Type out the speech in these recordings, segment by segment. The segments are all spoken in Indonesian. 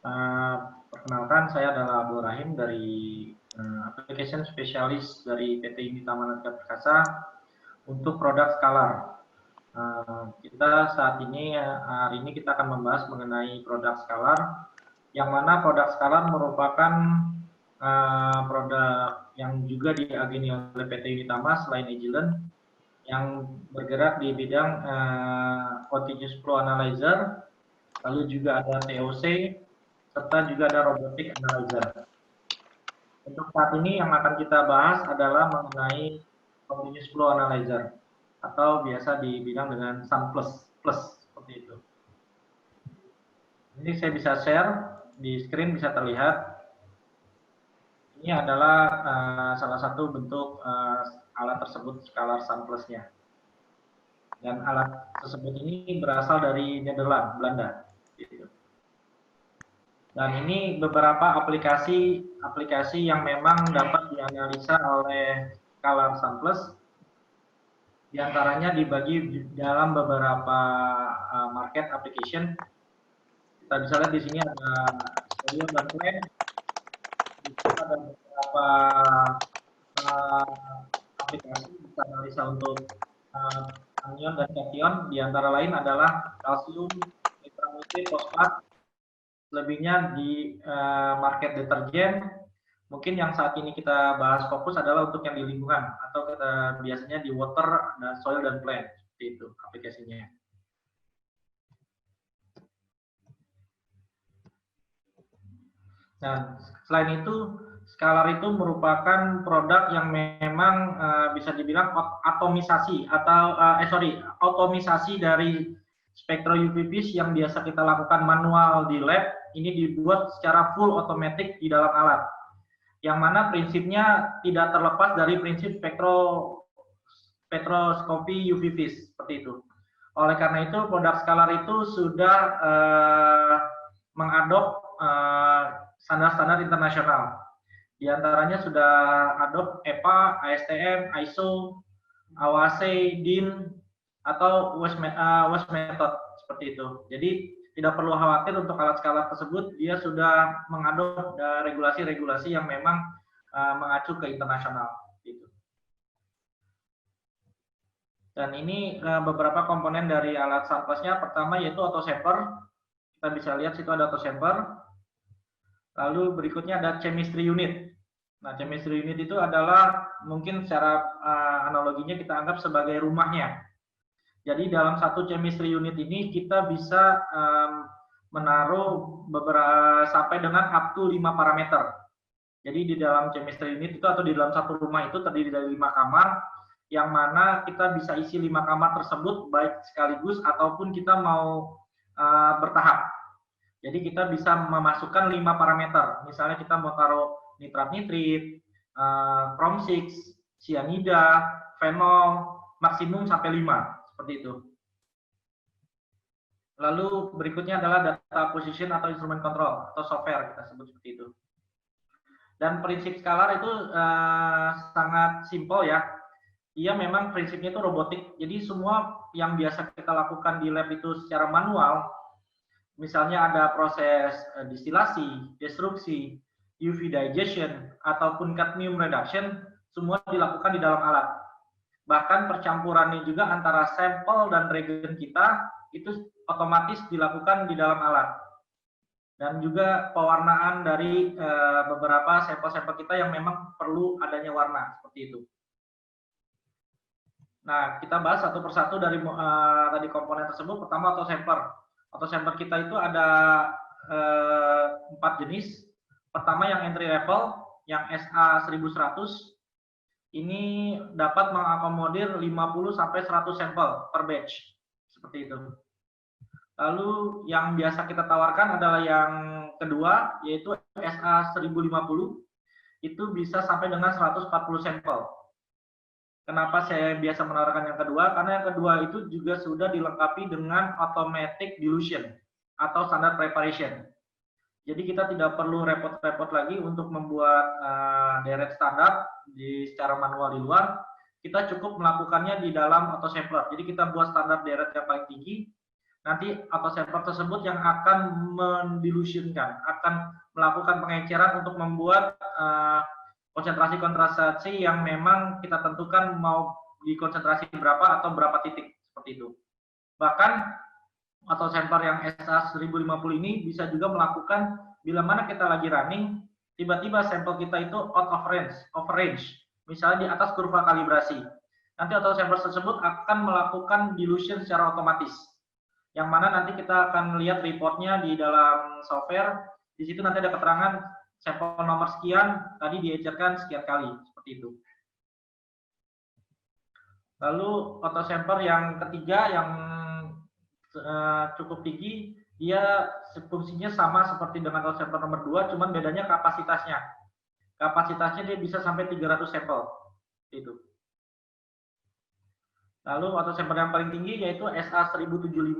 Eh, Perkenalkan, saya adalah Abdul Rahim dari Application Specialist dari PT Unita Manada Perkasa untuk produk Scalar. Kita saat ini, hari ini kita akan membahas mengenai produk Scalar, yang mana produk Scalar merupakan produk yang juga diagini oleh PT Unitama selain Agilent, yang bergerak di bidang Continuous Flow Analyzer, lalu juga ada TOC, serta juga ada Robotic Analyzer. Untuk saat ini yang akan kita bahas adalah mengenai Continuous Flow Analyzer, atau biasa dibilang dengan SUN Plus seperti itu. Ini saya bisa share di screen, bisa terlihat. Ini adalah salah satu bentuk alat tersebut, Scalar SUN Plus-nya. Dan alat tersebut ini berasal dari Nederland, Belanda. Dan ini beberapa aplikasi yang memang dapat dianalisa oleh Scalar SUN Plus. Di antaranya dibagi dalam beberapa market application. Kita bisa lihat di sini ada soil dan plan. Ada beberapa aplikasi bisa analisa untuk anion dan kation. Di antara lain adalah kalsium, nitramid, fosfat. Lebihnya di market deterjen. Mungkin yang saat ini kita bahas fokus adalah untuk yang di lingkungan, atau kita biasanya di water dan soil dan plant, seperti itu aplikasinya. Nah, selain itu, Scalar itu merupakan produk yang memang bisa dibilang atomisasi atau otomisasi dari spektro UV-Vis yang biasa kita lakukan manual di lab, ini dibuat secara full otomatis di dalam alat. Yang mana prinsipnya tidak terlepas dari prinsip spektroskopi UV-Vis, seperti itu. Oleh karena itu, produk Scalar itu sudah mengadop standar-standar internasional. Di antaranya sudah adopt EPA, ASTM, ISO, AWAC, DIN, atau WES method, seperti itu. Jadi tidak perlu khawatir untuk alat Scalar tersebut, dia sudah mengadop regulasi-regulasi yang memang mengacu ke internasional. Gitu. Dan ini beberapa komponen dari alat SUN Plus-nya. Pertama yaitu autosampler. Kita bisa lihat situ ada autosampler. Lalu berikutnya ada chemistry unit. Nah, chemistry unit itu adalah mungkin secara analoginya kita anggap sebagai rumahnya. Jadi dalam satu chemistry unit ini kita bisa menaruh beberapa sampai dengan up to 5 parameter. Jadi di dalam chemistry unit itu atau di dalam satu rumah itu terdiri dari 5 kamar, yang mana kita bisa isi 5 kamar tersebut baik sekaligus ataupun kita mau bertahap. Jadi kita bisa memasukkan 5 parameter. Misalnya kita mau taruh nitrat nitrit, chrome 6, cyanida, fenol, maksimum sampai 5. Seperti itu. Lalu berikutnya adalah data acquisition atau instrument control atau software, kita sebut seperti itu. Dan prinsip Scalar itu sangat simpel ya. Ia memang prinsipnya itu robotik. Jadi semua yang biasa kita lakukan di lab itu secara manual, misalnya ada proses distilasi, destruksi, UV digestion, ataupun cadmium reduction, semua dilakukan di dalam alat. Bahkan percampurannya juga antara sampel dan reagen kita itu otomatis dilakukan di dalam alat. Dan juga pewarnaan dari beberapa sampel-sampel kita yang memang perlu adanya warna, seperti itu. Nah, kita bahas satu persatu dari tadi komponen tersebut. Pertama, autosampler. Autosampler kita itu ada 4 jenis. Pertama yang entry level, yang SA1100. Ini dapat mengakomodir 50 sampai 100 sampel per batch. Seperti itu. Lalu yang biasa kita tawarkan adalah yang kedua, yaitu SA1050. Itu bisa sampai dengan 140 sampel. Kenapa saya biasa menawarkan yang kedua? Karena yang kedua itu juga sudah dilengkapi dengan automatic dilution atau standard preparation. Jadi kita tidak perlu repot-repot lagi untuk membuat deret standar secara manual di luar. Kita cukup melakukannya di dalam autosampler. Jadi kita buat standar deret yang paling tinggi, nanti autosampler tersebut yang akan mendilutionkan, akan melakukan pengenceran untuk membuat konsentrasi-konsentrasi yang memang kita tentukan mau di konsentrasi berapa atau berapa titik, seperti itu. Bahkan autosampler yang SA 1050 ini bisa juga melakukan bila mana kita lagi running, tiba-tiba sampel kita itu out of range, misalnya di atas kurva kalibrasi. Nanti autosampler tersebut akan melakukan dilution secara otomatis, yang mana nanti kita akan lihat reportnya di dalam software. Di situ nanti ada keterangan sampel nomor sekian tadi diecerkan sekian kali, seperti itu. Lalu autosampler yang ketiga yang cukup tinggi, dia fungsinya sama seperti dengan autosampler nomor 2, cuman bedanya kapasitasnya. Kapasitasnya dia bisa sampai 300 sampel. Itu. Lalu autosampler yang paling tinggi yaitu SA 1075,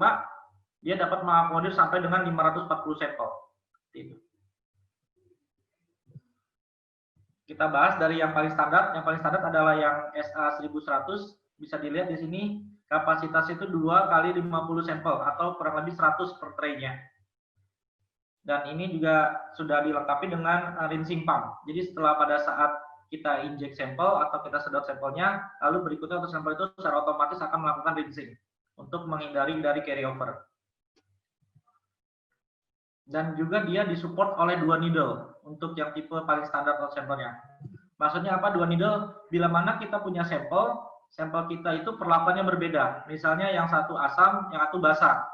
dia dapat mengakomodir sampai dengan 540 sampel. Itu. Kita bahas dari yang paling standar. Yang paling standar adalah yang SA 1100. Bisa dilihat di sini kapasitas itu 2 kali 50 sampel atau kurang lebih 100 per tray-nya. Dan ini juga sudah dilengkapi dengan rinsing pump. Jadi setelah pada saat kita inject sampel atau kita sedot sampelnya, lalu berikutnya untuk sampel itu secara otomatis akan melakukan rinsing untuk menghindari dari carryover. Dan juga dia disupport oleh 2 needle untuk yang tipe paling standar autosamplernya. Maksudnya apa 2 needle? Bila mana kita punya sampel kita itu perlakuannya berbeda. Misalnya yang satu asam, yang satu basa.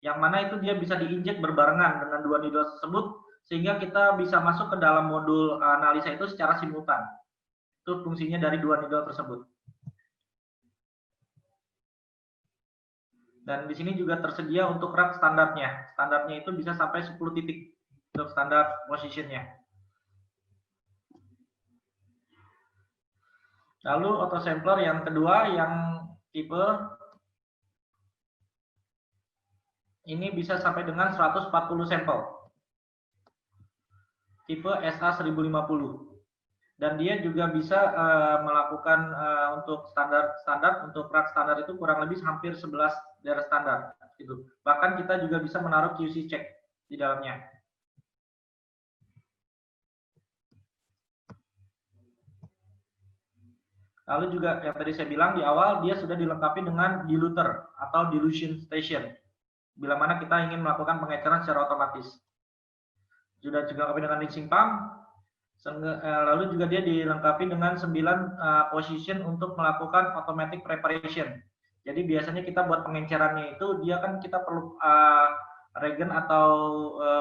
Yang mana itu dia bisa diinjek berbarengan dengan 2 needle tersebut, sehingga kita bisa masuk ke dalam modul analisa itu secara simultan. Itu fungsinya dari 2 needle tersebut. Dan di sini juga tersedia untuk rack standarnya. Standarnya itu bisa sampai 10 titik untuk standar positionnya. Lalu autosampler yang kedua yang tipe ini bisa sampai dengan 140 sampel. Tipe SA 1050. Dan dia juga bisa melakukan untuk standar untuk rack standar itu kurang lebih hampir 11 daerah standar gitu. Bahkan kita juga bisa menaruh QC check di dalamnya. Lalu juga yang tadi saya bilang di awal, dia sudah dilengkapi dengan diluter atau dilution station. Bila mana kita ingin melakukan pengecaran secara otomatis. Sudah juga dilengkapi dengan rinsing pump. Lalu juga dia dilengkapi dengan 9 position untuk melakukan automatic preparation. Jadi biasanya kita buat pengencerannya itu, dia kan kita perlu regen atau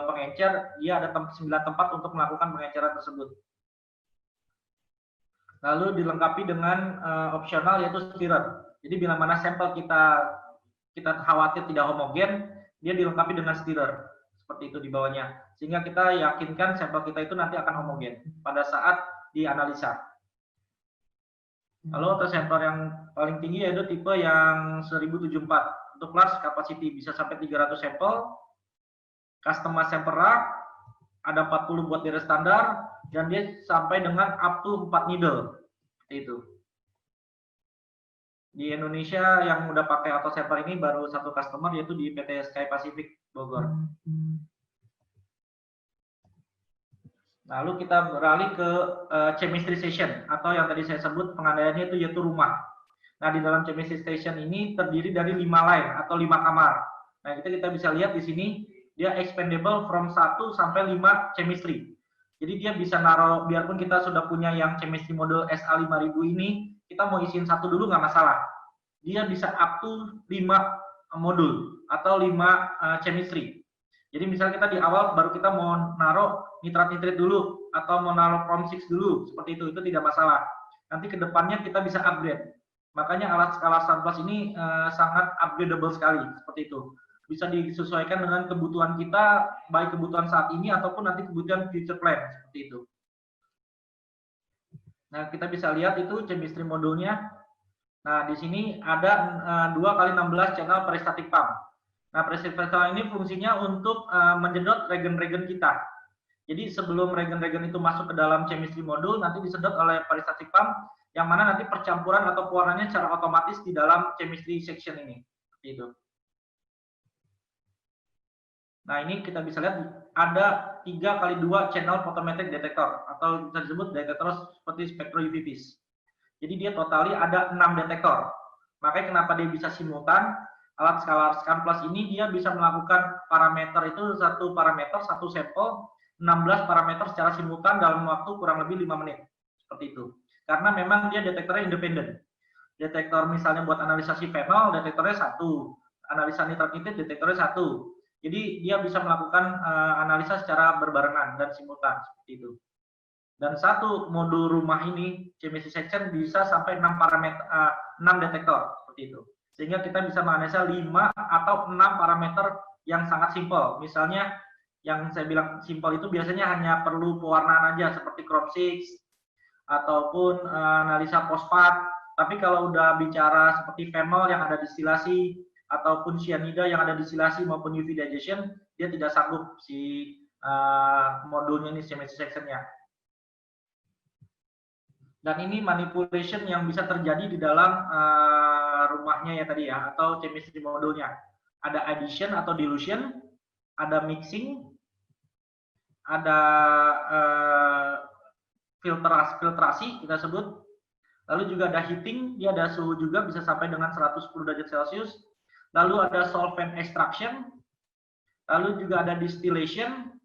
pengencer, dia ada 9 tempat untuk melakukan pengenceran tersebut. Lalu dilengkapi dengan opsional yaitu stirrer. Jadi bila mana sampel kita khawatir tidak homogen, dia dilengkapi dengan stirrer seperti itu di bawahnya, sehingga kita yakinkan sampel kita itu nanti akan homogen pada saat dianalisa. Lalu autosampler yang paling tinggi yaitu tipe yang 1074 untuk large capacity bisa sampai 300 sampel, customized sample rack, ada 40 buat daerah standar, dan dia sampai dengan up to 4 needle. Itu. Di Indonesia yang udah pakai autosampler ini baru satu customer yaitu di PT Sky Pacific Bogor. Lalu kita beralih ke chemistry station atau yang tadi saya sebut pengandaiannya itu yaitu rumah. Nah, di dalam chemistry station ini terdiri dari 5 line atau 5 kamar. Nah, kita bisa lihat di sini dia expandable from 1 sampai 5 chemistry. Jadi dia bisa naruh, biarpun kita sudah punya yang chemistry model SA5000 ini, kita mau isiin 1 dulu nggak masalah. Dia bisa up to 5 modul atau 5 chemistry. Jadi misalnya kita di awal baru kita mau naruh nitrat-nitrit dulu atau mau naruh Chrome 6 dulu, seperti itu tidak masalah. Nanti ke depannya kita bisa upgrade. Makanya alat skala Sunplus ini sangat upgradable sekali, seperti itu. Bisa disesuaikan dengan kebutuhan kita, baik kebutuhan saat ini ataupun nanti kebutuhan future plan, seperti itu. Nah, kita bisa lihat itu chemistry modulnya. Nah, di sini ada 2 kali 16 channel peristatic pump. Nah, peristatic pump ini fungsinya untuk menjedot regen-regen kita. Jadi sebelum regen-regen itu masuk ke dalam chemistry modul, nanti disedot oleh peristatic pump, yang mana nanti percampuran atau pewarnanya secara otomatis di dalam chemistry section ini. Seperti itu. Nah, ini kita bisa lihat ada 3x2 channel photometric detector atau bisa disebut detektor seperti spektro UV-Vis. Jadi dia totali ada 6 detektor. Makanya kenapa dia bisa simultan, alat Scan Plus ini dia bisa melakukan parameter itu satu parameter, satu sampel, 16 parameter secara simultan dalam waktu kurang lebih 5 menit. Seperti itu. Karena memang dia detektornya independen. Detektor misalnya buat analisa fenol, detektornya satu. Analisa nitrat nitrit, detektornya satu. Jadi dia bisa melakukan analisa secara berbarengan dan simultan seperti itu. Dan satu modul rumah ini chemistry section bisa sampai 6 parameter 6 detektor seperti itu. Sehingga kita bisa menganalisa 5 atau 6 parameter yang sangat simpel. Misalnya yang saya bilang simpel itu biasanya hanya perlu pewarnaan aja seperti chrome 6 ataupun analisa fosfat. Tapi kalau udah bicara seperti fenol yang ada distilasi ataupun cyanida yang ada distilasi maupun UV digestion, dia tidak sanggup si modulnya ini chemistry section-nya. Dan ini manipulation yang bisa terjadi di dalam rumahnya ya tadi ya, atau chemistry modulnya. Ada addition atau dilution, ada mixing, ada filtrasi kita sebut. Lalu juga ada heating, dia ada suhu juga bisa sampai dengan 110 derajat Celcius. Lalu ada solvent extraction, lalu juga ada distillation,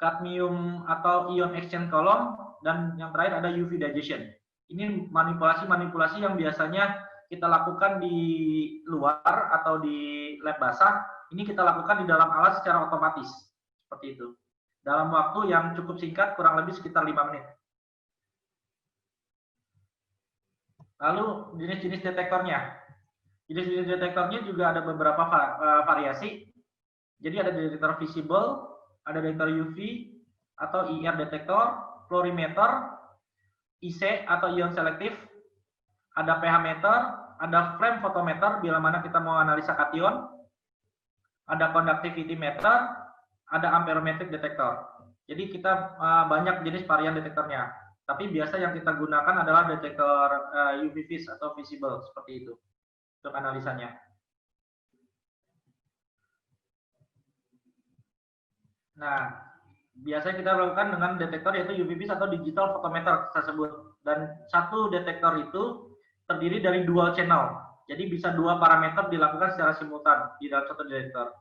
cadmium atau ion exchange column, dan yang terakhir ada UV digestion. Ini manipulasi-manipulasi yang biasanya kita lakukan di luar atau di lab basah, ini kita lakukan di dalam alat secara otomatis. Seperti itu. Dalam waktu yang cukup singkat, kurang lebih sekitar 5 menit. Lalu jenis-jenis detektornya. Jenis-jenis detektornya juga ada beberapa variasi. Jadi ada detektor visible, ada detektor UV atau IR detektor, fluorimeter, IC atau ion selektif, ada pH meter, ada flame photometer bila mana kita mau analisa kation, ada conductivity meter, ada amperometric detektor. Jadi kita banyak jenis varian detektornya. Tapi biasa yang kita gunakan adalah detektor UV-Vis atau visible seperti itu untuk analisanya. Nah, biasanya kita lakukan dengan detektor yaitu UV-Vis atau digital photometer kita sebut. Dan satu detektor itu terdiri dari dual channel. Jadi bisa 2 parameter dilakukan secara simultan di dalam satu detektor.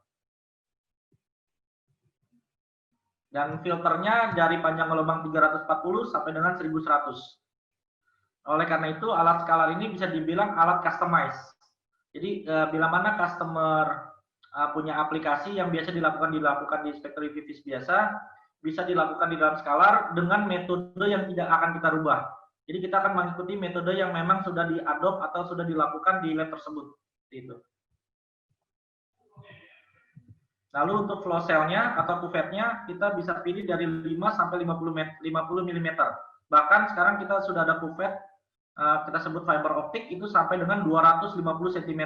Dan filternya dari panjang gelombang 340 sampai dengan 1100. Oleh karena itu, alat skalar ini bisa dibilang alat customize. Jadi, bila mana customer punya aplikasi yang biasa dilakukan di spektro UV-Vis biasa, bisa dilakukan di dalam skalar dengan metode yang tidak akan kita rubah. Jadi kita akan mengikuti metode yang memang sudah diadopt atau sudah dilakukan di lab tersebut. Itu. Lalu untuk flow cell-nya atau cuvetnya kita bisa pilih dari 5 sampai 50 mm. Bahkan sekarang kita sudah ada cuvet kita sebut fiber optik itu sampai dengan 250 cm.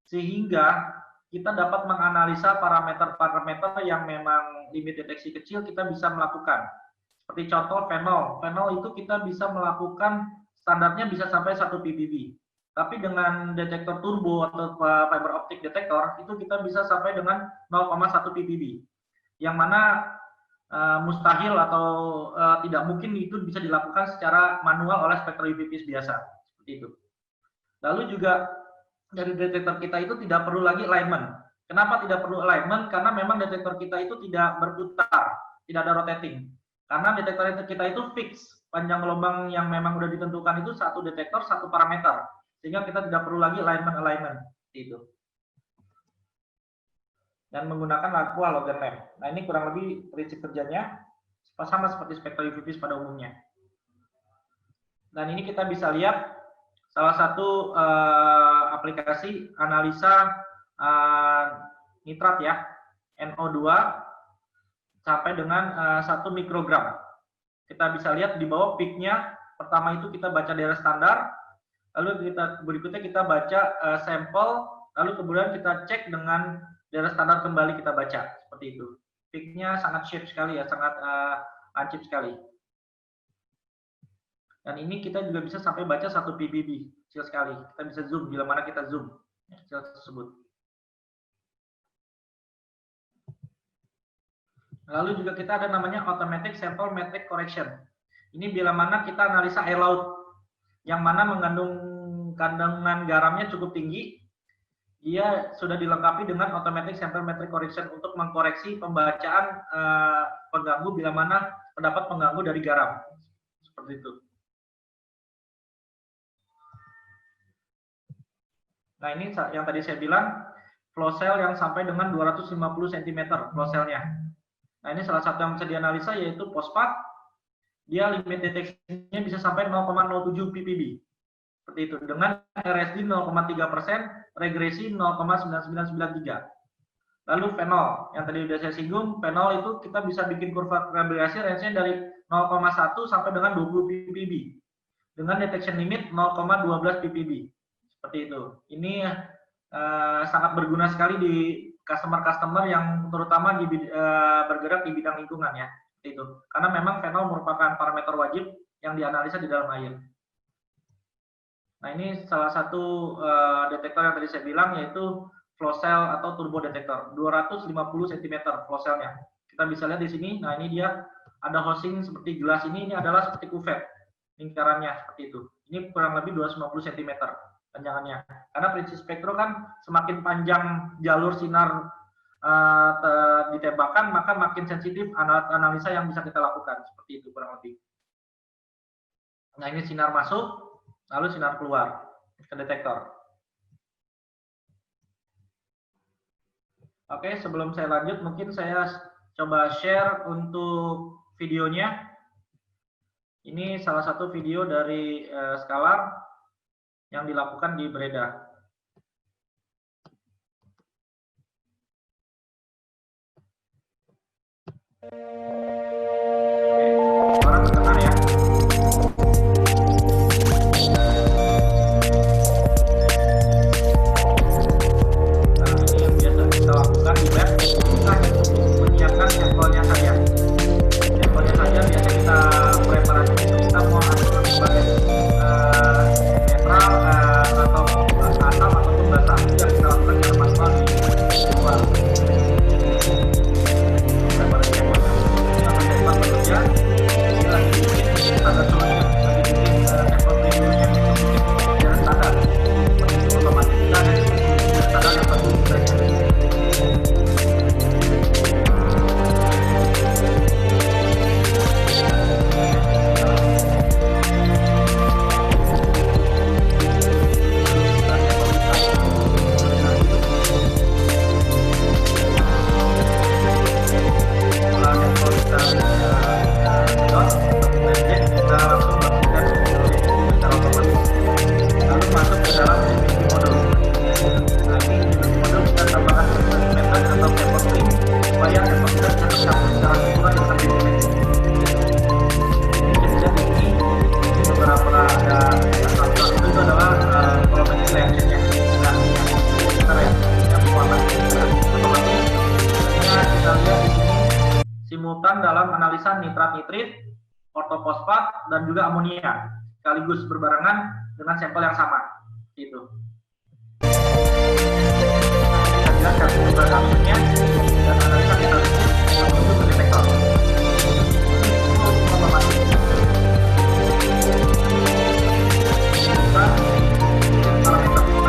Sehingga kita dapat menganalisa parameter-parameter yang memang limit deteksi kecil kita bisa melakukan. Seperti contoh fenol. Fenol itu kita bisa melakukan standarnya bisa sampai 1 ppb. Tapi dengan detektor turbo atau fiber optic detektor itu kita bisa sampai dengan 0,1 ppb. Yang mana mustahil atau tidak mungkin itu bisa dilakukan secara manual oleh spektro UV-Vis biasa. Seperti itu. Lalu juga dari detektor kita itu tidak perlu lagi alignment. Kenapa tidak perlu alignment? Karena memang detektor kita itu tidak berputar, tidak ada rotating. Karena detektor kita itu fix, panjang gelombang yang memang sudah ditentukan itu satu detektor, satu parameter. Sehingga kita tidak perlu lagi alignment itu. Dan menggunakan aqua halogen lamp. Nah, ini kurang lebih prinsip kerjanya sama seperti spektro UV-Vis pada umumnya. Dan ini kita bisa lihat salah satu aplikasi analisa nitrat ya, NO2 sampai dengan 1 mikrogram. Kita bisa lihat di bawah peak-nya, pertama itu kita baca daerah standar, lalu berikutnya kita baca sampel, lalu kemudian kita cek dengan daerah standar kembali kita baca, seperti itu. Peak-nya sangat shape sekali ya, sangat lancip sekali. Dan ini kita juga bisa sampai baca 1 ppb, kecil sekali. Kita bisa zoom, bila mana kita zoom, kecil tersebut. Lalu juga kita ada namanya automatic sample metric correction. Ini bila mana kita analisa air laut yang mana mengandung kandungan garamnya cukup tinggi, dia sudah dilengkapi dengan automatic sample metric correction untuk mengkoreksi pembacaan pengganggu bila mana terdapat pengganggu dari garam. Seperti itu. Nah, ini yang tadi saya bilang, flow cell yang sampai dengan 250 cm flow cell-nya. Nah, ini salah satu yang bisa dianalisa yaitu fosfat. Dia limit deteksinya bisa sampai 0,07 ppb. Seperti itu. Dengan RSD 0,3%, regresi 0,9993. Lalu fenol, yang tadi sudah saya singgung, fenol itu kita bisa bikin kurva regresi range-nya dari 0,1 sampai dengan 20 ppb. Dengan detection limit 0,12 ppb. Seperti itu. Ini sangat berguna sekali di customer-customer yang terutama bergerak di bidang lingkungan ya. Seperti itu. Karena memang fenol merupakan parameter wajib yang dianalisa di dalam air. Nah, ini salah satu detektor yang tadi saya bilang yaitu flow cell atau turbo detektor. 250 cm flow cell-nya. Kita bisa lihat di sini. Nah, ini dia ada housing seperti gelas ini adalah seperti kuvet. Lingkarannya seperti itu. Ini kurang lebih 250 cm. Panjangannya. Karena prinsip spektro kan semakin panjang jalur sinar ditembakkan, maka makin sensitif analisa yang bisa kita lakukan. Seperti itu kurang lebih. Nah, ini sinar masuk, lalu sinar keluar ke detektor. Oke, sebelum saya lanjut, mungkin saya coba share untuk videonya. Ini salah satu video dari Scalar yang dilakukan di Breda. Oke, orang terdengar ya. Nah, ini yang biasa kita lakukan di web, kita menyiapkan sampelnya saja. Sampelnya saja biasa kita preparasi itu kita mau atur sebagai netral atau asam ataupun basah. Itu yang kita lakukan secara manual di luar. Preparasi sampelnya. Ini akan saya bekerja. Ini lagi bikin standar solution, lagi bikin sampel previewnya biar standar. Seperti itu otomatis kita ada standar yang bagus saja. Simultan dalam analisa nitrat-nitrit, ortofosfat, dan juga amonia sekaligus berbarengan dengan sampel yang sama. Itu. Kita lihat cara produksinya dan analisa nitrat-nitrit menuju ke detektor.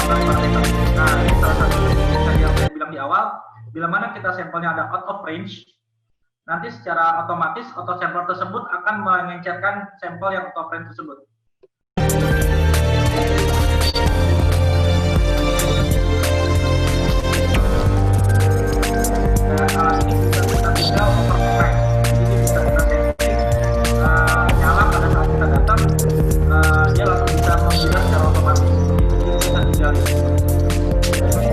Parameter. Nah, ini salah satu yang saya bilang di awal, bila mana kita sampelnya ada out of range, nanti secara otomatis autosampler tersebut akan mengencerkan sampel yang out of range tersebut. Dan alat ini kita tinggal override, jadi bisa kita setting nyala pada saat kita datang, dia langsung bisa membilas secara otomatis. Jadi kita tinggal ini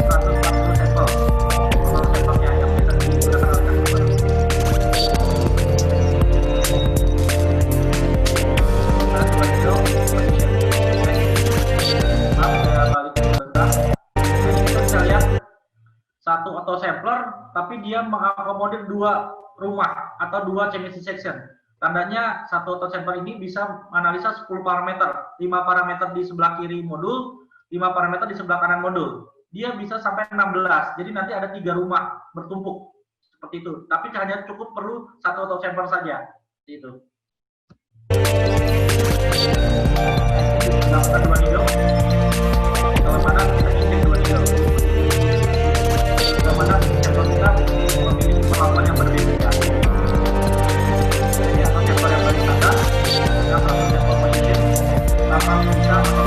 140 sampel, total sampelnya yang bisa digunakan oleh customer. Satu autosampler, tapi dia mengakomodir dua rumah atau dua chemistry section. Tandanya satu autosampler ini bisa menganalisa 10 parameter, 5 parameter di sebelah kiri modul, 5 parameter di sebelah kanan modul. Dia bisa sampai 16, jadi nanti ada 3 rumah bertumpuk seperti itu. Tapi hanya cukup perlu satu auto sampler saja, seperti itu. Dilakukan 2 needle. Kalau mana kita injek 2 needle. Kalau mana sampel kita memiliki perlakuan yang berbeda. Jadi auto sampler yang paling standar, yang auto sampler position, 8 bisa atau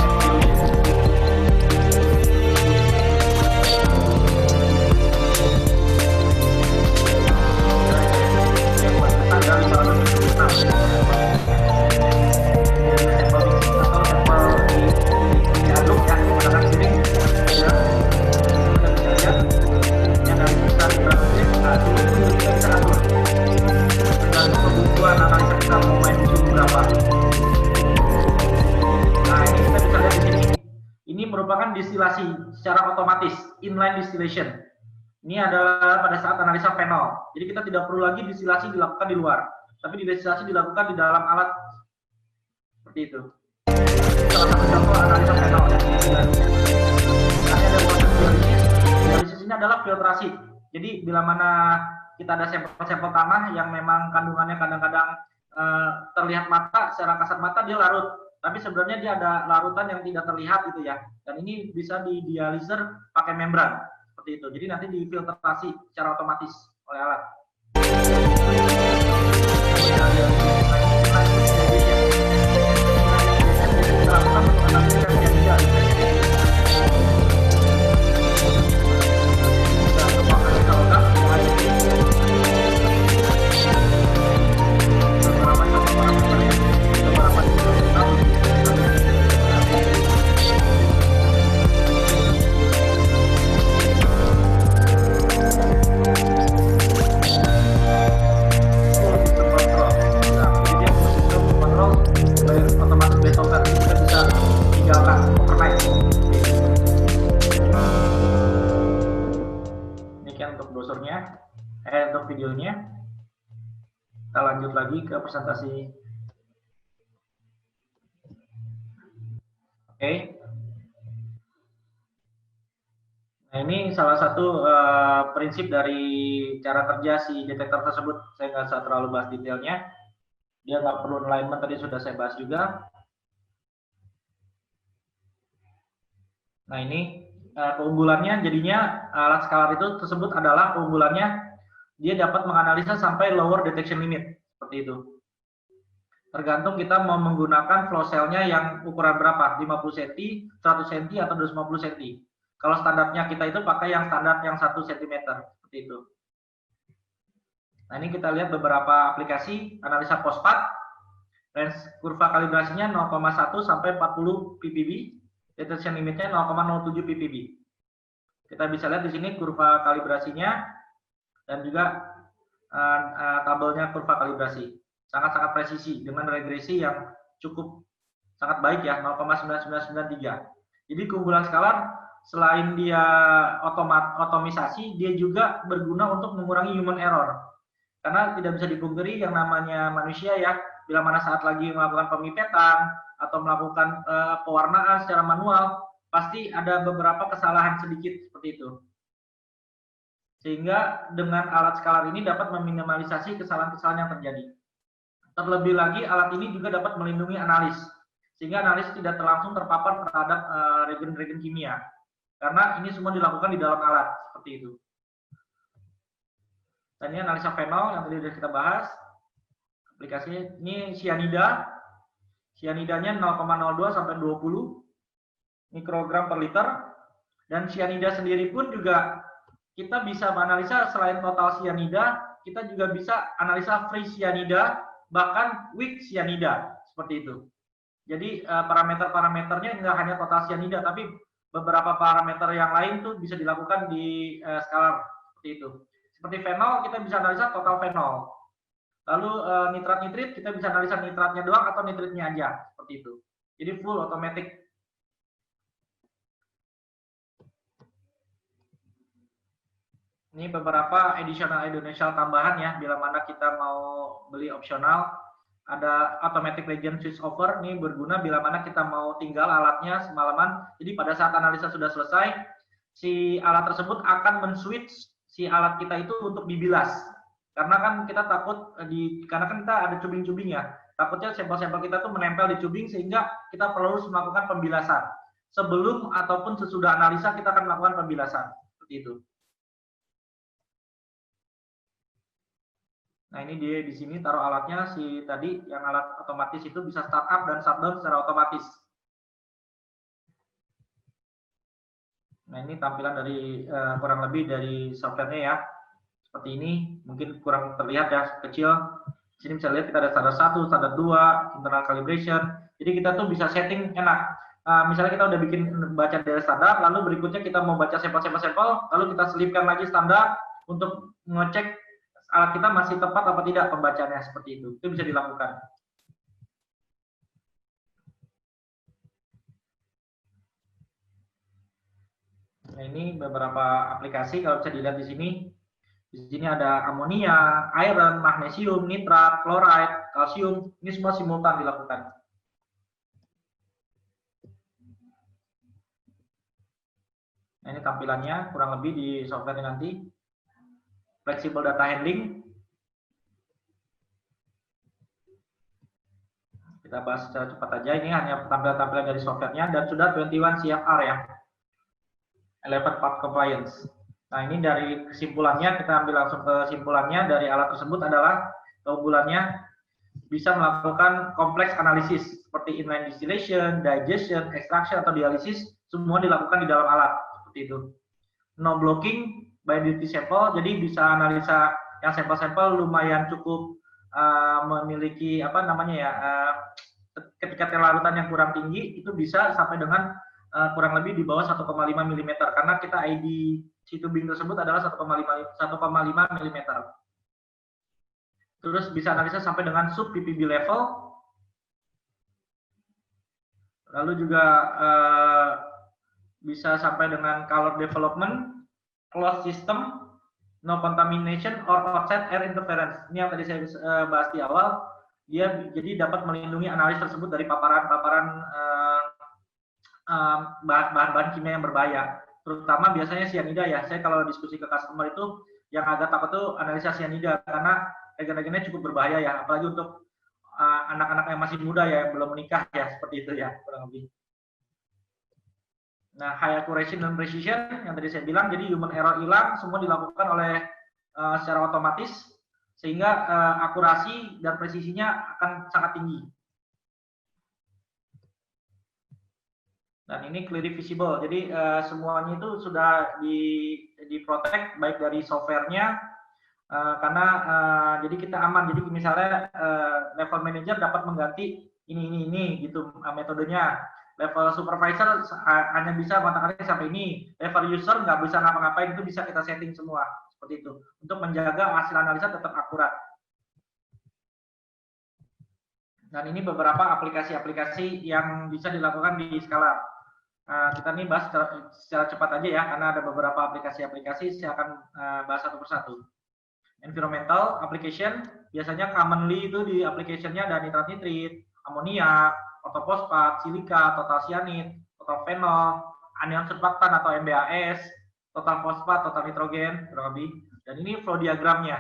distilasi secara otomatis, inline distillation. Ini adalah pada saat analisa fenol. Jadi kita tidak perlu lagi distilasi dilakukan di luar, tapi distilasi dilakukan di dalam alat seperti itu. Salah satu contoh analisa fenol ya. Nanti ada proses dialisis. Dialisis ini adalah filtrasi. Jadi bila mana kita ada sampel-sampel tanah yang memang kandungannya kadang-kadang terlihat mata, secara kasat mata dia larut. Tapi sebenarnya dia ada larutan yang tidak terlihat gitu ya. Dan ini bisa didialiser pakai membran seperti itu. Jadi nanti difiltrasi secara otomatis oleh alat. Untuk videonya, kita lanjut lagi ke presentasi. Oke. Nah, ini salah satu prinsip dari cara kerja si detektor tersebut. Saya nggak usah terlalu bahas detailnya. Dia nggak perlu alignment, tadi sudah saya bahas juga. Nah, ini keunggulannya jadinya alat skalar itu tersebut adalah keunggulannya dia dapat menganalisa sampai lower detection limit, seperti itu. Tergantung kita mau menggunakan flow cell-nya yang ukuran berapa, 50 cm, 100 cm, atau 250 cm. Kalau standarnya kita itu pakai yang standar yang 1 cm, seperti itu. Nah, ini kita lihat beberapa aplikasi analisa fosfat. Range kurva kalibrasinya 0,1 sampai 40 ppb, detection limitnya 0,07 ppb. Kita bisa lihat di sini kurva kalibrasinya dan juga tabelnya kurva kalibrasi. Sangat-sangat presisi dengan regresi yang cukup sangat baik ya, 0,9993. Jadi keunggulan skalar selain dia otomisasi, dia juga berguna untuk mengurangi human error. Karena tidak bisa dipungkiri yang namanya manusia ya, bila mana saat lagi melakukan pemipetan atau melakukan pewarnaan secara manual, pasti ada beberapa kesalahan sedikit seperti itu. Sehingga dengan alat skalar ini dapat meminimalisasi kesalahan-kesalahan yang terjadi. Terlebih lagi alat ini juga dapat melindungi analis, sehingga analis tidak langsung terpapar terhadap reagen-reagen kimia. Karena ini semua dilakukan di dalam alat, seperti itu. Dan ini analisa fenol yang tadi sudah kita bahas. Aplikasinya ini cyanida. Cyanidanya 0,02 sampai 20 mikrogram per liter. Dan cyanida sendiri pun juga kita bisa menganalisa selain total cyanida, kita juga bisa analisa free cyanida, bahkan weak cyanida, seperti itu. Jadi parameter-parameternya nggak hanya total cyanida, tapi beberapa parameter yang lain tuh bisa dilakukan di skalar, seperti itu. Seperti fenol, kita bisa analisa total fenol. Lalu nitrat-nitrit, kita bisa analisa nitratnya doang atau nitritnya aja, seperti itu. Jadi full automatic. Ini beberapa additional tambahan ya, bila mana kita mau beli opsional. Ada automatic region switch over, ini berguna bila mana kita mau tinggal alatnya semalaman. Jadi pada saat analisa sudah selesai, si alat tersebut akan men-switch si alat kita itu untuk dibilas. Karena kan kita takut karena kan kita ada cubing-cubing ya. Takutnya sampel-sampel kita tuh menempel di cubing sehingga kita perlu melakukan pembilasan. Sebelum ataupun sesudah analisa kita akan melakukan pembilasan. Seperti itu. Nah, ini dia di sini taruh alatnya tadi yang alat otomatis itu bisa startup dan shutdown secara otomatis. Nah, ini tampilan dari kurang lebih dari softwarenya ya. Seperti ini, mungkin kurang terlihat ya, kecil. Di sini bisa lihat kita ada standar 1, standar 2, internal calibration. Jadi kita tuh bisa setting enak. Misalnya kita udah bikin baca dari standar, lalu berikutnya kita mau baca sampel, lalu kita selipkan lagi standar untuk ngecek alat kita masih tepat apa tidak pembacaannya, seperti itu. Itu bisa dilakukan. Nah, ini beberapa aplikasi kalau bisa dilihat di sini. Di sini ada amonia, iron, magnesium, nitrat, chloride, kalsium. Ini semua simultan dilakukan. Nah, ini tampilannya kurang lebih di software nanti. Flexible data handling. Kita bahas secara cepat aja. Ini hanya tampilan-tampilan dari softwarenya dan sudah 21 CFR ya. 11 part compliance. Nah, ini dari kesimpulannya, kita ambil langsung kesimpulannya dari alat tersebut adalah keunggulannya bisa melakukan kompleks analisis seperti inline distillation, digestion, extraction atau dialisis, semua dilakukan di dalam alat seperti itu. No blocking by dirty sample, jadi bisa analisa yang sampel-sampel lumayan cukup memiliki apa namanya ya, ketika larutan yang kurang tinggi itu bisa sampai dengan kurang lebih di bawah 1,5 mm karena kita ID si tubing tersebut adalah 1,5 mm. Terus bisa analisa sampai dengan sub ppb level. Lalu juga bisa sampai dengan color development, closed system, no contamination or outside air interference. Ini yang tadi saya bahas di awal. Dia jadi dapat melindungi analis tersebut dari paparan-paparan bahan-bahan kimia yang berbahaya. Terutama biasanya cyanida ya. Saya kalau diskusi ke customer itu yang agak takut tuh analisa cyanida karena regen-regennya cukup berbahaya ya. Apalagi untuk anak-anak yang masih muda ya, yang belum menikah ya, seperti itu ya kurang lebih. Nah, high accuracy dan precision yang tadi saya bilang, jadi human error hilang, semua dilakukan oleh secara otomatis, sehingga akurasi dan presisinya akan sangat tinggi. Dan ini clearly visible, jadi semuanya itu sudah di-protect baik dari softwarenya, karena jadi kita aman. Jadi misalnya level manager dapat mengganti ini gitu metodenya. Level supervisor hanya bisa kontak-kontak sampai ini. Level user nggak bisa ngapa-ngapain, itu bisa kita setting semua seperti itu untuk menjaga hasil analisa tetap akurat. Dan ini beberapa aplikasi-aplikasi yang bisa dilakukan di skala. Kita nih bahas secara cepat aja ya, karena ada beberapa aplikasi-aplikasi. Saya akan bahas satu persatu. Environmental application biasanya commonly itu di application-nya ada nitrat nitrit, amonia, ortofosfat, silika, total cyanide, total fenol, anion surfaktan atau MBAS, total fosfat, total nitrogen, kurang lebih. Dan ini flow diagramnya.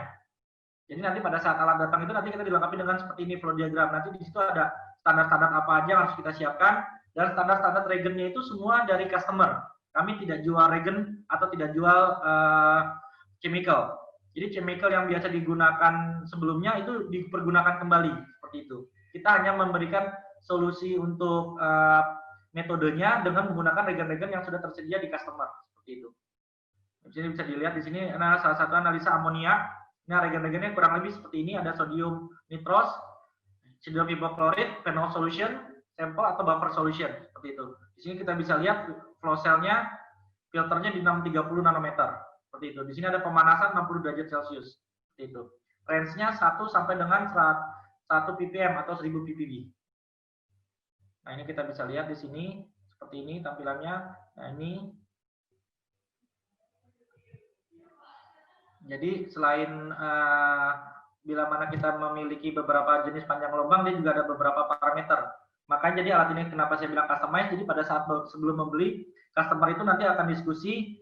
Jadi nanti pada saat alat datang itu nanti kita dilengkapi dengan seperti ini flow diagram. Nanti di situ ada standar-standar apa aja yang harus kita siapkan, dan standar-standar regennya itu semua dari customer. Kami tidak jual regen atau tidak jual chemical. Jadi chemical yang biasa digunakan sebelumnya itu dipergunakan kembali seperti itu. Kita hanya memberikan solusi untuk metodenya dengan menggunakan regen-regen yang sudah tersedia di customer seperti itu. Jadi bisa dilihat di sini adalah salah satu analisa amonia. Nah, regen-regennya kurang lebih seperti ini, ada sodium nitros, sodium hipochlorite, phenol solution, sampel atau buffer solution seperti itu. Di sini kita bisa lihat flow cell-nya, filternya di 630 nanometer seperti itu. Di sini ada pemanasan 60 derajat Celcius seperti itu. Range-nya 1 sampai dengan 1 ppm atau 1000 ppb. Nah, ini kita bisa lihat di sini seperti ini tampilannya. Nah, ini jadi selain bila mana kita memiliki beberapa jenis panjang lubang, dia juga ada beberapa parameter. Makanya jadi alat ini kenapa saya bilang customize, jadi pada saat sebelum membeli, customer itu nanti akan diskusi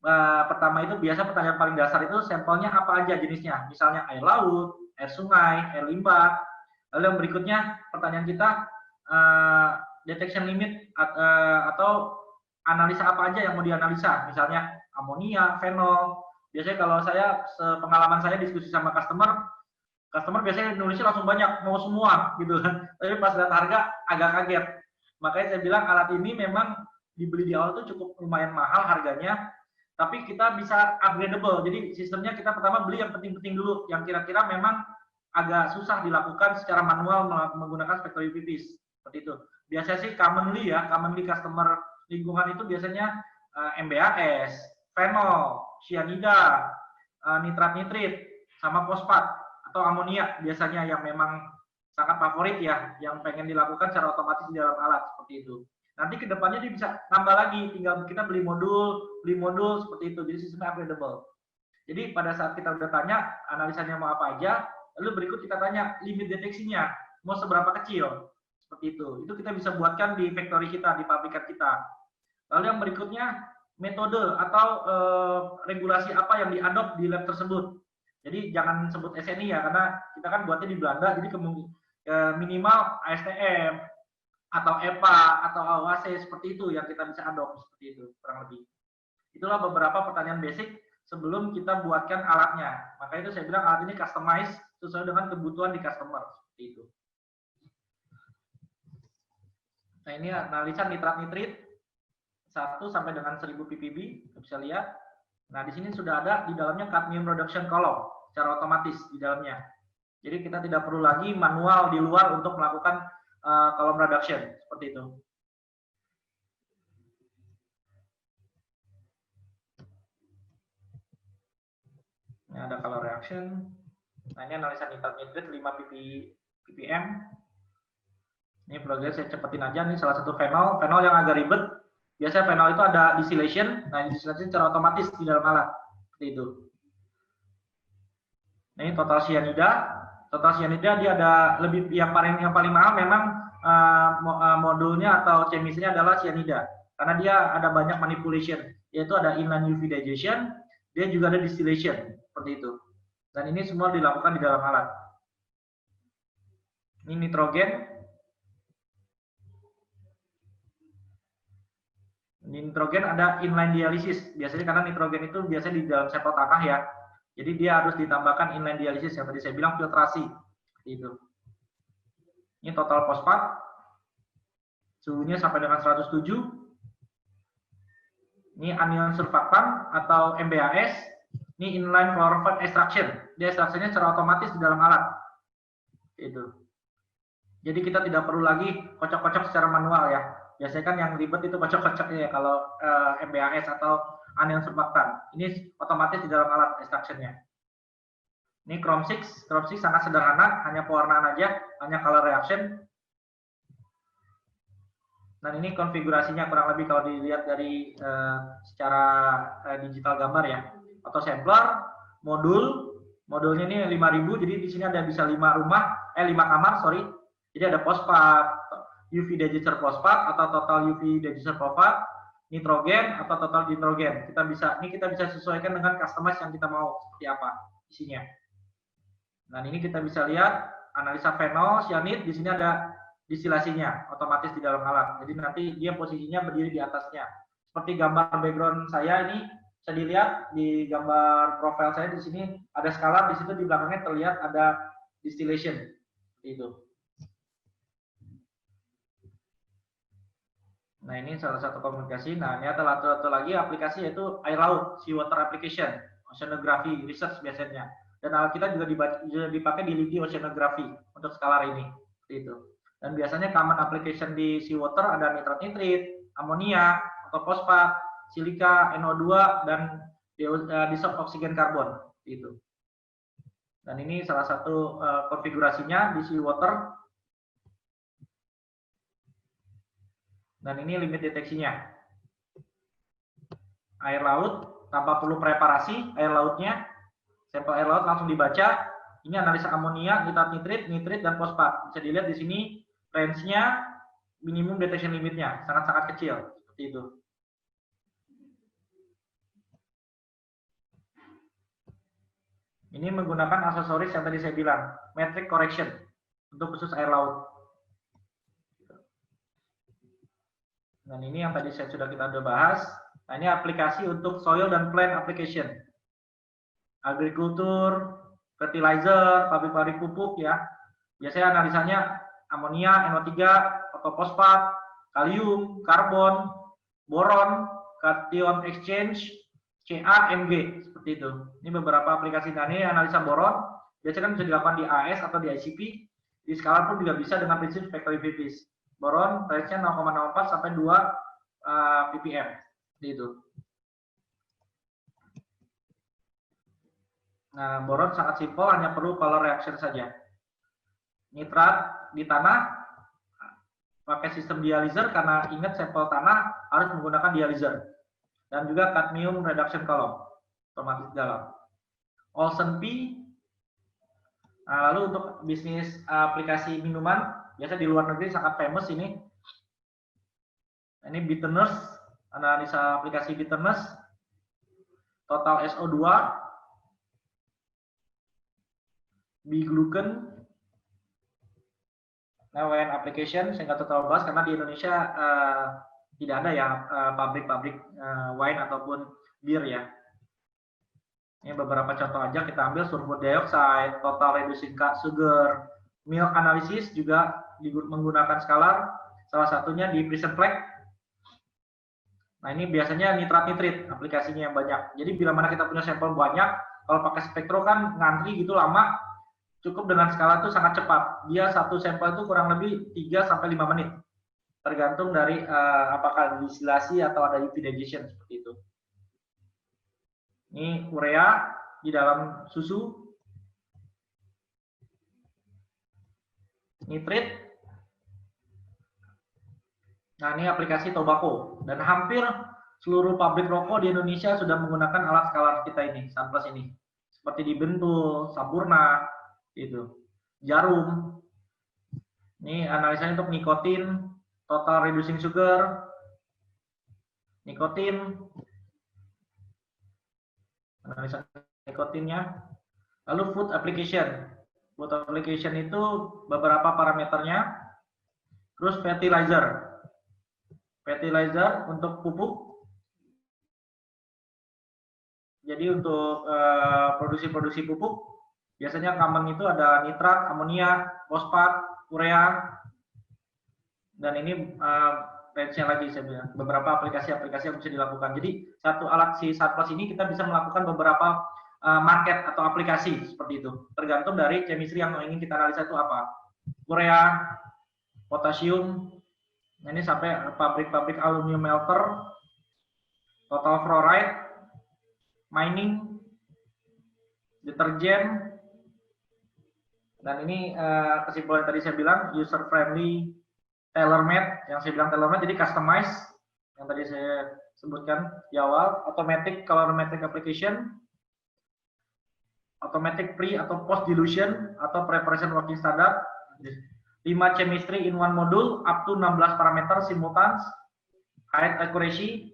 pertama itu biasa pertanyaan paling dasar itu sampelnya apa aja jenisnya, misalnya air laut, air sungai, air limbah. Lalu yang berikutnya pertanyaan kita detection limit atau analisa apa aja yang mau dianalisa, misalnya amonia, fenol. Biasanya kalau saya pengalaman saya diskusi sama customer biasanya nulisnya langsung banyak, mau semua gitu kan. Tapi pas lihat harga agak kaget. Makanya saya bilang alat ini memang dibeli di awal itu cukup lumayan mahal harganya, tapi kita bisa upgradable. Jadi sistemnya kita pertama beli yang penting-penting dulu, yang kira-kira memang agak susah dilakukan secara manual menggunakan spektrometris seperti itu. Biasanya sih commonly customer lingkungan itu biasanya MBAS, fenol, cyanida, nitrat nitrit, sama fosfat atau amonia biasanya yang memang sangat favorit ya, yang pengen dilakukan secara otomatis di dalam alat seperti itu. Nanti kedepannya dia bisa tambah lagi, tinggal kita beli modul seperti itu. Jadi sistemnya upgradable. Jadi pada saat kita udah tanya analisanya mau apa aja, lalu berikut kita tanya limit deteksinya mau seberapa kecil, seperti itu. Itu kita bisa buatkan di factory kita, di pabrikan kita. Lalu yang berikutnya metode atau regulasi apa yang diadop di lab tersebut. Jadi jangan sebut SNI ya, karena kita kan buatnya di Belanda, jadi minimal ASTM atau EPA atau AOAC seperti itu yang kita bisa adop seperti itu kurang lebih. Itulah beberapa pertanyaan basic sebelum kita buatkan alatnya. Maka itu saya bilang alat ini customize sesuai dengan kebutuhan di customer seperti itu. Nah ini analisa nitrat nitrit 1 sampai dengan 1000 ppb, bisa lihat. Nah, di sini sudah ada di dalamnya cadmium reduction column secara otomatis di dalamnya. Jadi kita tidak perlu lagi manual di luar untuk melakukan column reduction seperti itu. Ini ada color reaction. Nah, ini analisa nitrat nitrit 5 ppm. Ini progres saya cepetin aja. Ini salah satu fenol yang agak ribet. Biasanya fenol itu ada distillation, nah distillation secara otomatis di dalam alat seperti itu. Nah, ini total cyanida dia ada lebih yang paling mahal memang modulnya atau chemisnya adalah cyanida karena dia ada banyak manipulation, yaitu ada inline UV digestion, dia juga ada distillation seperti itu. Dan ini semua dilakukan di dalam alat. Ini nitrogen. Nitrogen ada inline dialisis. Biasanya karena nitrogen itu biasanya di dalam sampel tanah ya. Jadi dia harus ditambahkan inline dialisis yang tadi saya bilang filtrasi. Itu. Ini total fosfat. Suhunya sampai dengan 107. Ini anion surfaktan atau MBAS. Ini inline chlorophyll extraction. Dia ekstraksinya secara otomatis di dalam alat. Itu. Jadi kita tidak perlu lagi kocok-kocok secara manual ya. Biasanya kan yang ribet itu kocok-kocoknya ya kalau MBAS atau anion surfaktan. Ini otomatis di dalam alat extraction-nya. Ini Chrome 6 sangat sederhana, hanya pewarnaan aja, hanya color reaction. Dan ini konfigurasinya kurang lebih kalau dilihat dari secara digital gambar ya. Atau sampler, modulnya ini 5000, jadi di sini ada bisa 5 kamar, sorry. Jadi ada fosfat, UV digester fosfat atau total UV digester fosfat, nitrogen atau total nitrogen. Kita bisa sesuaikan dengan customize yang kita mau seperti apa isinya. Nah, ini kita bisa lihat analisa fenol, cyanid, di sini ada distilasinya otomatis di dalam alat. Jadi nanti dia posisinya berdiri di atasnya. Seperti gambar background saya ini bisa dilihat di gambar profil saya di sini ada skala, di situ di belakangnya terlihat ada distillation. Itu. Nah, ini salah satu komunikasi. Nah, ini ada satu lagi aplikasi yaitu air laut, seawater application, oceanography research biasanya. Dan alat kita juga dipakai di LIDI oceanography untuk skalar ini. Seperti itu. Dan biasanya common application di seawater ada nitrat nitrit, amonia, atau fosfat, silika, NO2, dan dissolved oksigen karbon. Itu. Dan ini salah satu konfigurasinya di seawater. Dan ini limit deteksinya. Air laut, tanpa perlu preparasi, air lautnya, sampel air laut langsung dibaca. Ini analisa amonia, nitrat nitrit, dan fosfat. Bisa dilihat di sini range-nya, minimum detection limitnya, sangat-sangat kecil. Seperti itu. Ini menggunakan aksesoris yang tadi saya bilang, metric correction untuk khusus air laut. Dan ini yang tadi sudah kita bahas. Nah, ini aplikasi untuk soil dan plant application. Agrikultur, fertilizer, pabrik-pabrik pupuk ya. Biasanya analisanya amonia, NO3, ortofosfat, kalium, karbon, boron, cation exchange, Ca, Mg, seperti itu. Ini beberapa aplikasi. Nah, ini analisa boron, biasanya kan bisa dilakukan di AS atau di ICP, di skala pun juga bisa dengan prinsip spektroivivis. Boron range-nya 0,04 sampai 2 ppm, seperti itu. Nah, boron sangat simpel, hanya perlu color reaction saja. Nitrat di tanah, pakai sistem dializer, karena ingat sampel tanah harus menggunakan dializer. Dan juga cadmium reduction column, otomatis dalam. Olsen P. Nah, lalu untuk bisnis aplikasi minuman, biasa di luar negeri sangat famous ini. Ini bitterness, analisa aplikasi bitterness, total SO2, biglucan, nah, WN application, saya nggak terlalu bahas karena di Indonesia tidak ada ya pabrik-pabrik wine ataupun bir ya. Ini beberapa contoh aja kita ambil, sulfur dioxide, total reducing sugar, milk analysis juga menggunakan skalar, salah satunya di Prison Flag. Nah, ini biasanya nitrat-nitrit aplikasinya yang banyak. Jadi bila mana kita punya sampel banyak, kalau pakai spektro kan ngantri gitu lama, cukup dengan skala itu sangat cepat. Dia satu sampel itu kurang lebih 3-5 menit. Tergantung dari apakah distilasi atau ada UV digestion seperti itu. Ini urea di dalam susu. Nitrit. Nah, ini aplikasi tobacco. Dan hampir seluruh pabrik rokok di Indonesia sudah menggunakan alat skalar kita ini, Sunplus ini. Seperti di Bentul, Sampurna, itu. Jarum. Ini analisanya untuk nikotin, total reducing sugar, nikotin, analisa nikotinnya. Lalu food application. Food application itu beberapa parameternya. Terus fertilizer. Fertilizer untuk pupuk. Jadi untuk produksi-produksi pupuk, biasanya common itu ada nitrat, amonia, fosfat, urea, dan ini range-nya lagi saya bilang, beberapa aplikasi-aplikasi yang bisa dilakukan. Jadi satu alat si Sunplus ini kita bisa melakukan beberapa market atau aplikasi seperti itu. Tergantung dari chemistry yang ingin kita analisa itu apa. Urea, potasium, nah ini sampai pabrik-pabrik aluminium melter, total fluoride, mining, deterjen, dan ini kesimpulan tadi saya bilang user friendly, tailor made, yang saya bilang tailor made jadi customize yang tadi saya sebutkan di awal, automatic colorimetric application, automatic pre atau post dilution atau preparation working standard, 5 chemistry in one module up to 16 parameter simultan, high accuracy.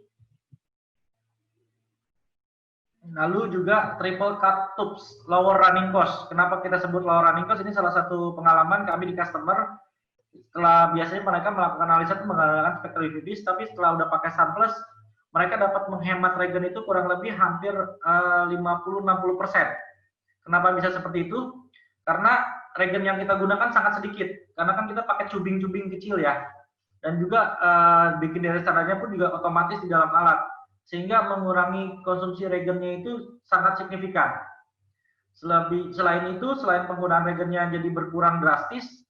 Lalu juga triple cut tubes, lower running cost. Kenapa kita sebut lower running cost? Ini salah satu pengalaman kami di customer. Setelah biasanya mereka melakukan analisa itu menggunakan spektroivivis, tapi setelah udah pakai Sunplus, mereka dapat menghemat regen itu kurang lebih hampir 50-60%. Kenapa bisa seperti itu? Karena regen yang kita gunakan sangat sedikit. Karena kan kita pakai cubing-cubing kecil ya. Dan juga bikin dari standarnya pun juga otomatis di dalam alat. Sehingga mengurangi konsumsi regennya itu sangat signifikan. Selain itu, selain penggunaan regennya jadi berkurang drastis,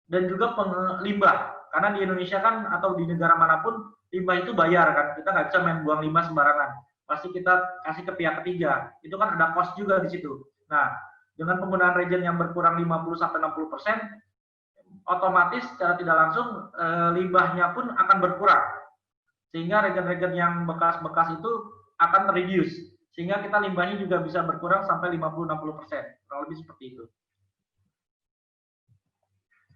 dan juga limbah. Karena di Indonesia kan, atau di negara manapun, limbah itu bayar kan. Kita nggak bisa main buang limbah sembarangan. Pasti kita kasih ke pihak ketiga. Itu kan ada cost juga di situ. Nah, dengan penggunaan regen yang berkurang 50-60%, otomatis secara tidak langsung limbahnya pun akan berkurang. Sehingga regen-regen yang bekas-bekas itu akan reduce. Sehingga kita limbahnya juga bisa berkurang sampai 50-60%. Kurang lebih seperti itu.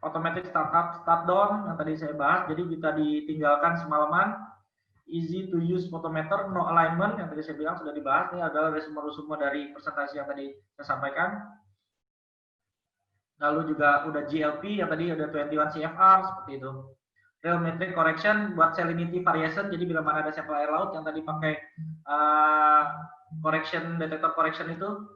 Automatic startup, start down yang tadi saya bahas, jadi kita ditinggalkan semalaman. easy to use photometer, no alignment yang tadi saya bilang sudah dibahas. Ini adalah resume-resume dari presentasi yang tadi saya sampaikan. Lalu juga udah GLP yang tadi ada 21 CFR seperti itu. Real metric correction buat salinity variation, jadi bila mana ada sampel air laut yang tadi pakai correction, detektor correction itu,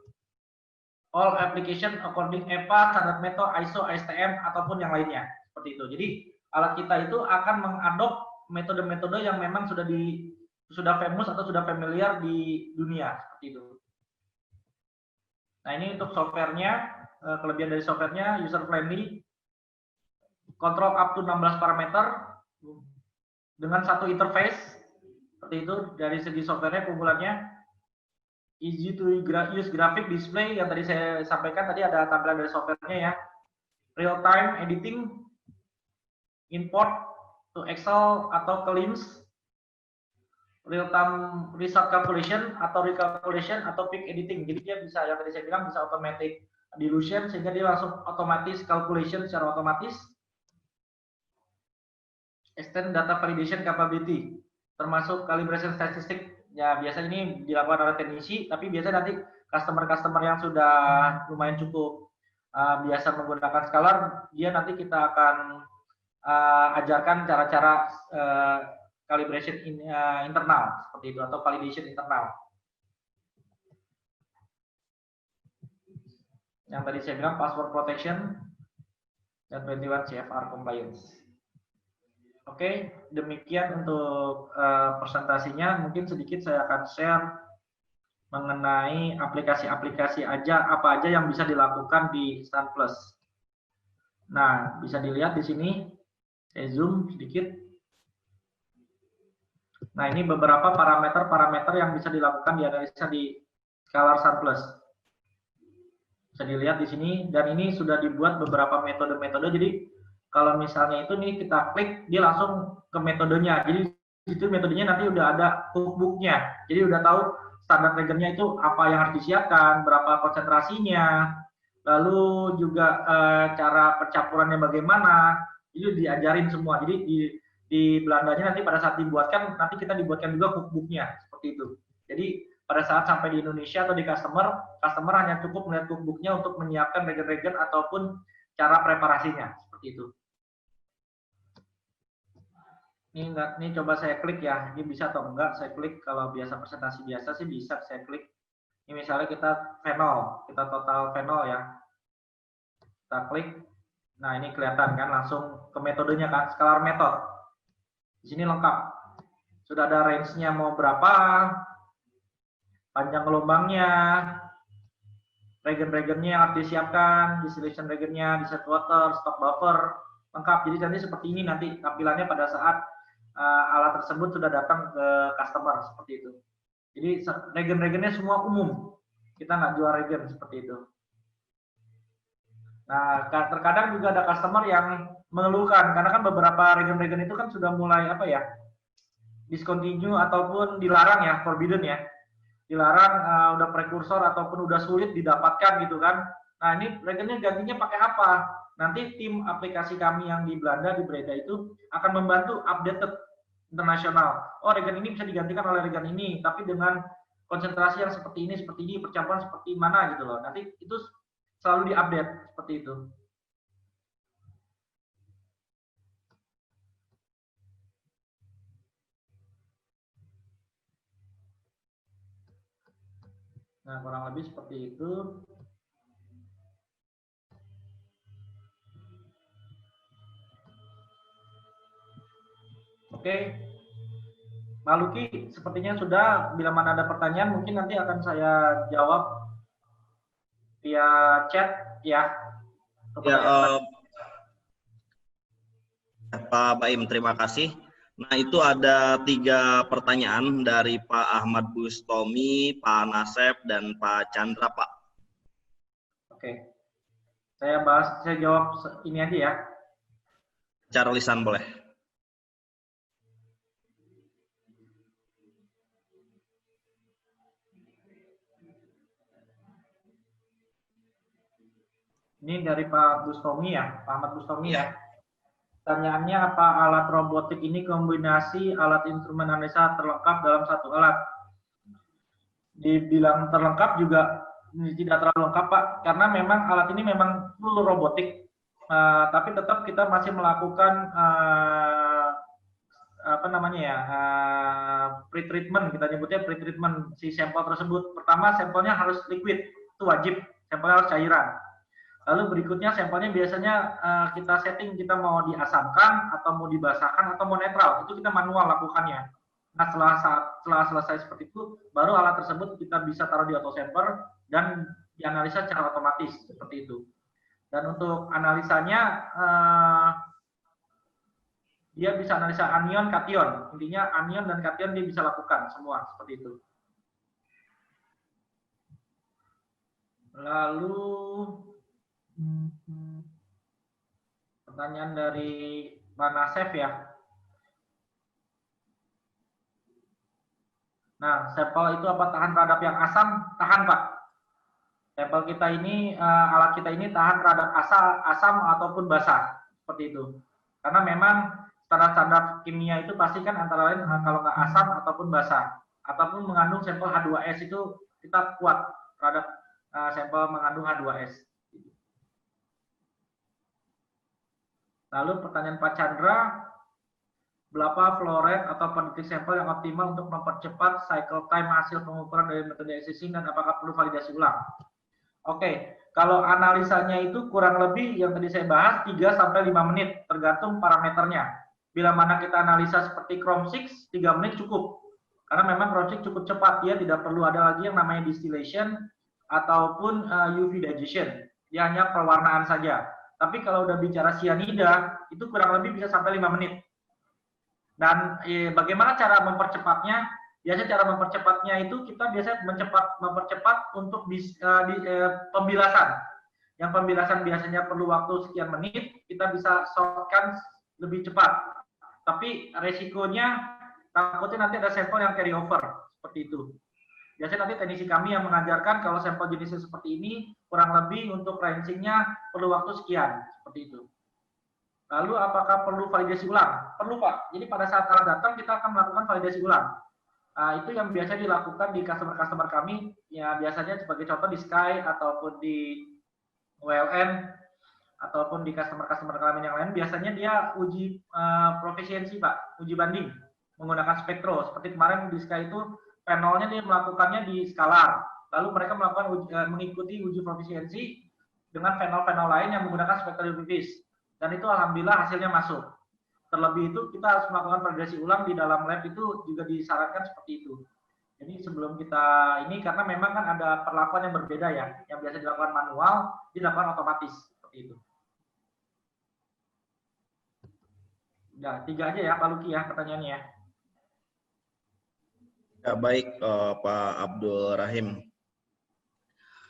all application according EPA, standard method, ISO, ISTM, ataupun yang lainnya, seperti itu. Jadi alat kita itu akan mengadop metode-metode yang memang sudah famous atau sudah familiar di dunia, seperti itu. Nah ini untuk softwarenya, kelebihan dari softwarenya user friendly, kontrol up to 16 parameter dengan satu interface seperti itu. Dari segi softwarenya keunggulannya easy to use graphic display yang tadi saya sampaikan, tadi ada tampilan dari softwarenya ya, real time editing, import to Excel atau ke LIMS, real time result calculation atau recalculation atau peak editing. Jadi dia bisa, yang tadi saya bilang, bisa automatic dilution sehingga dia langsung otomatis calculation secara otomatis. Extend data validation capability, termasuk calibration statistik. Ya biasa ini dilakukan oleh teknisi, tapi biasa nanti customer-customer yang sudah lumayan cukup biasa menggunakan scalar, dia nanti kita akan ajarkan cara-cara calibration internal seperti itu atau validation internal. Yang tadi saya bilang password protection dan 21 CFR compliance. Oke, demikian untuk presentasinya. Mungkin sedikit saya akan share mengenai aplikasi-aplikasi apa aja yang bisa dilakukan di SunPlus. Nah, bisa dilihat di sini. Saya zoom sedikit. Nah, ini beberapa parameter-parameter yang bisa dilakukan di analisa di Scalar SunPlus. Bisa dilihat di sini, dan ini sudah dibuat beberapa metode-metode. Jadi kalau misalnya itu nih kita klik, dia langsung ke metodenya. Jadi itu metodenya nanti udah ada cookbooknya. Jadi udah tahu standar reagennya itu apa yang harus disiapkan, berapa konsentrasinya, lalu juga cara percampurannya bagaimana. Itu diajarin semua. Jadi di Belandanya nanti pada saat dibuatkan, nanti kita dibuatkan juga cookbooknya seperti itu. Jadi pada saat sampai di Indonesia atau di customer hanya cukup melihat cookbooknya untuk menyiapkan regen-regen ataupun cara preparasinya seperti itu. Ini coba saya klik ya, ini bisa atau enggak saya klik. Kalau biasa presentasi biasa sih bisa saya klik. Ini misalnya kita phenol, kita total phenol ya. Kita klik. Nah, ini kelihatan kan langsung ke metodenya kan, scalar method. Di sini lengkap. Sudah ada range-nya mau berapa, panjang gelombangnya, regen-regennya yang harus disiapkan, distillation regennya, diset water, stock buffer, lengkap. Jadi nanti seperti ini nanti tampilannya pada saat alat tersebut sudah datang ke customer seperti itu. Jadi regen-regennya semua umum, kita nggak jual regen seperti itu. Nah, terkadang juga ada customer yang mengeluhkan karena kan beberapa regen-regen itu kan sudah mulai apa ya, discontinue ataupun dilarang ya, forbidden ya, dilarang, udah prekursor ataupun udah sulit didapatkan gitu kan. Nah ini regennya gantinya pakai apa? Nanti tim aplikasi kami yang di Belanda, di Breda itu akan membantu updated internasional. Oh, regen ini bisa digantikan oleh regen ini, tapi dengan konsentrasi yang seperti ini, percampuran seperti mana gitu loh. Nanti itu selalu diupdate seperti itu. Nah, kurang lebih seperti itu. Oke, Pak Luki, sepertinya sudah. Bila mana ada pertanyaan, mungkin nanti akan saya jawab via chat ya. Ya, Pak Baim, terima kasih. Nah, itu ada 3 pertanyaan dari Pak Ahmad Bustomi, Pak Nasep, dan Pak Chandra, Pak. Oke, saya jawab ini aja ya. Secara lisan boleh. Ini dari Pak Bustomi ya, Pak Ahmad Bustomi ya. Pertanyaannya, apa alat robotik ini kombinasi alat instrumen analisa terlengkap dalam satu alat? Dibilang terlengkap juga tidak terlalu lengkap, Pak, karena memang alat ini memang full robotik, tapi tetap kita masih melakukan apa namanya ya, pre-treatment, kita nyebutnya pre-treatment si sampel tersebut. Pertama, sampelnya harus liquid, itu wajib, sampelnya harus cairan. Lalu berikutnya sampelnya biasanya kita setting, kita mau diasamkan atau mau dibasahkan atau mau netral, itu kita manual lakukannya. Nah, setelah selesai seperti itu, baru alat tersebut kita bisa taruh di autosampler dan dianalisa secara otomatis seperti itu. Dan untuk analisanya dia bisa analisa anion, kation. Intinya anion dan kation dia bisa lakukan semua seperti itu. Lalu pertanyaan dari Pak Nasef ya. Nah, sampel itu apa tahan terhadap yang asam? Tahan, Pak. Sampel kita ini, alat kita ini tahan terhadap asam ataupun basah, seperti itu. Karena memang standar-standar kimia itu pasti kan antara lain kalau nggak asam ataupun basah, ataupun mengandung sampel H2S itu kita kuat terhadap sampel mengandung H2S. Lalu pertanyaan Pak Chandra, berapa flow rate atau prediksi sampel yang optimal untuk mempercepat cycle time hasil pengukuran dari metode existing dan apakah perlu validasi ulang? Oke, kalau analisanya itu kurang lebih yang tadi saya bahas 3-5 menit, tergantung parameternya. Bila mana kita analisa seperti Chrome6, 3 menit cukup. Karena memang Chrome6 cukup cepat, dia tidak perlu ada lagi yang namanya distillation ataupun UV digestion. Dia hanya pewarnaan saja. Tapi kalau udah bicara cyanida, itu kurang lebih bisa sampai 5 menit. Dan bagaimana cara mempercepatnya? Biasanya cara mempercepatnya itu kita biasanya mempercepat untuk pembilasan. Yang pembilasan biasanya perlu waktu sekian menit, kita bisa shortkan lebih cepat. Tapi resikonya takutnya nanti ada sampel yang carry over seperti itu. Biasanya nanti teknisi kami yang mengajarkan kalau sampel jenisnya seperti ini kurang lebih untuk ranging-nya perlu waktu sekian seperti itu. Lalu apakah perlu validasi ulang? Perlu, Pak. Jadi pada saat alat datang kita akan melakukan validasi ulang. Itu yang biasa dilakukan di customer-customer kami, ya biasanya sebagai contoh di Sky ataupun di WLN ataupun di customer-customer kami yang lain, biasanya dia uji profisiensi, Pak, uji banding menggunakan spektro. Seperti kemarin di Sky itu panelnya dia melakukannya di skalar, lalu mereka mengikuti uji profisiensi dengan panel-panel lain yang menggunakan spektrometris, dan itu alhamdulillah hasilnya masuk. Terlebih itu kita harus melakukan validasi ulang di dalam lab, itu juga disarankan seperti itu. Jadi sebelum kita ini, karena memang kan ada perlakuan yang berbeda ya, yang biasa dilakukan manual, dilakukan otomatis seperti itu. Udah, 3 aja ya Pak Luki ya pertanyaannya ya. Ya baik Pak Abdul Rahim.